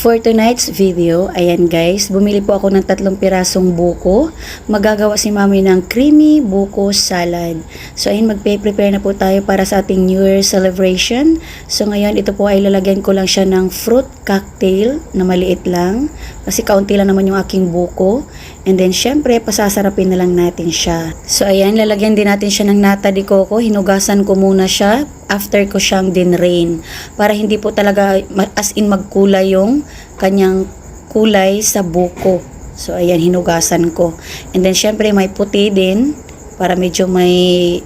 For tonight's video, ayan guys, bumili po ako ng 3 pirasong buko. Magagawa si mami ng creamy buko salad. So ayan, magpe-prepare na po tayo para sa ating New Year celebration. So ngayon, ito po ay lalagyan ko lang siya ng fruit cocktail na maliit lang. Kasi kaunti lang naman yung aking buko. And then syempre, pasasarapin na lang natin siya. So ayan, lalagyan din natin siya ng nata de coco. Hinugasan ko muna siya after ko siyang dinrain. Para hindi po talaga as in magkulay yung kanyang kulay sa buko. So ayan, hinugasan ko. And then syempre may puti din para medyo may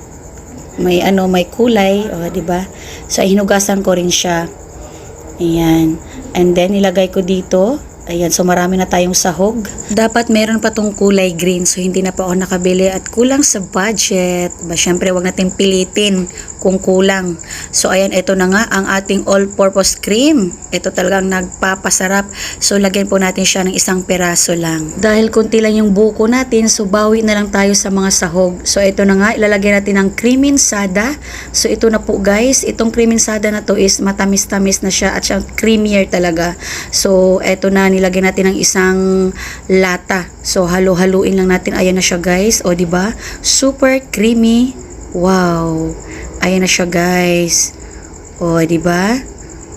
kulay, di ba? So hinugasan ko rin siya. Ayan. And then nilagay ko dito. Ayan, so marami na tayong sahog. Dapat meron pa tong kulay green, so hindi na pa ako nakabili at kulang sa budget. Syempre, wag natin pilitin kung kulang. So ayan, ito na nga ang ating all-purpose cream. Ito talagang nagpapasarap. So lagyan po natin siya ng 1 piraso lang. Dahil konti lang yung buko natin, so bawi na lang tayo sa mga sahog. So ito na nga, ilalagay natin ng cream insada. So ito na po guys, itong cream insada na to is matamis-tamis na siya at siya creamier talaga. So ito na, nilagyan natin ng 1 lata. So halo-haluin lang natin. Ayan na siya guys. O di ba? Super creamy. Wow. Ayan na siya guys. O di ba?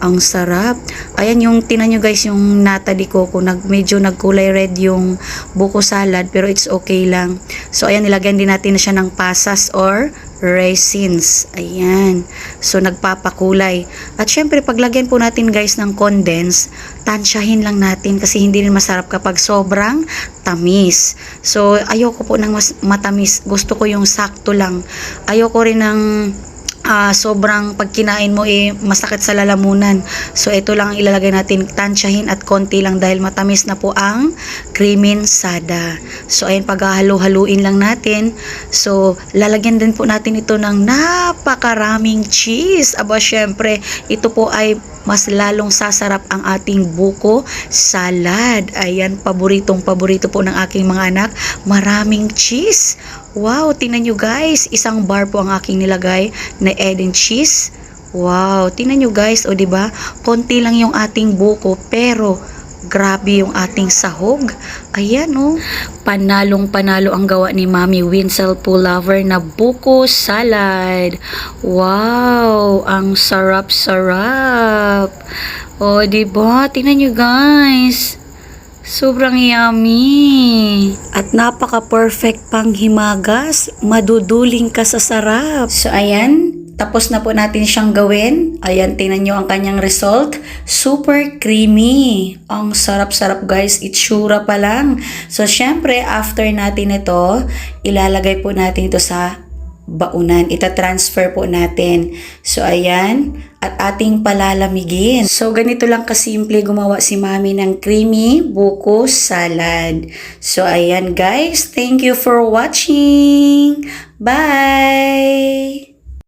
Ang sarap. Ayan yung tinan nyo guys, yung nata de coco, medyo nagkulay red yung buko salad, pero it's okay lang. So ayan, nilagyan din natin na siya ng pasas or raisins. Ayan. So nagpapakulay. At syempre paglagyan po natin guys ng condense, tansyahin lang natin kasi hindi rin masarap kapag sobrang tamis. So ayoko po ng mas matamis. Gusto ko yung sakto lang. Ayoko rin ng sobrang pag kinain mo masakit sa lalamunan. So ito lang ang ilalagay natin, tansyahin at konti lang dahil matamis na po ang creamy insada. So ayun, paghahalo-haluin lang natin. So lalagyan din po natin ito ng napakaraming cheese. Aba syempre, ito po ay mas lalong sasarap ang ating buko salad. Ayan, paboritong paborito po ng aking mga anak. Maraming cheese. Wow, tingnan nyo guys, 1 bar po ang aking nilagay na egg and cheese. Wow, tingnan nyo guys, o diba? Konti lang yung ating buko, pero grabe yung ating sahog. Ayan o. Panalong-panalo ang gawa ni Mami Winsel Pullover na buko salad. Wow, ang sarap-sarap. O diba? Tingnan nyo guys. Sobrang yummy. At napaka-perfect pang himagas. Maduduling ka sa sarap. So ayan, tapos na po natin siyang gawin. Ayan, tingnan nyo ang kanyang result. Super creamy. Ang sarap-sarap guys. Itsura pa lang. So syempre, after natin ito, ilalagay po natin ito sa baunan. Ita-transfer po natin. So ayan, at ating palalamigin. So ganito lang kasimple gumawa si Mami ng creamy buko salad. So ayan guys, thank you for watching. Bye!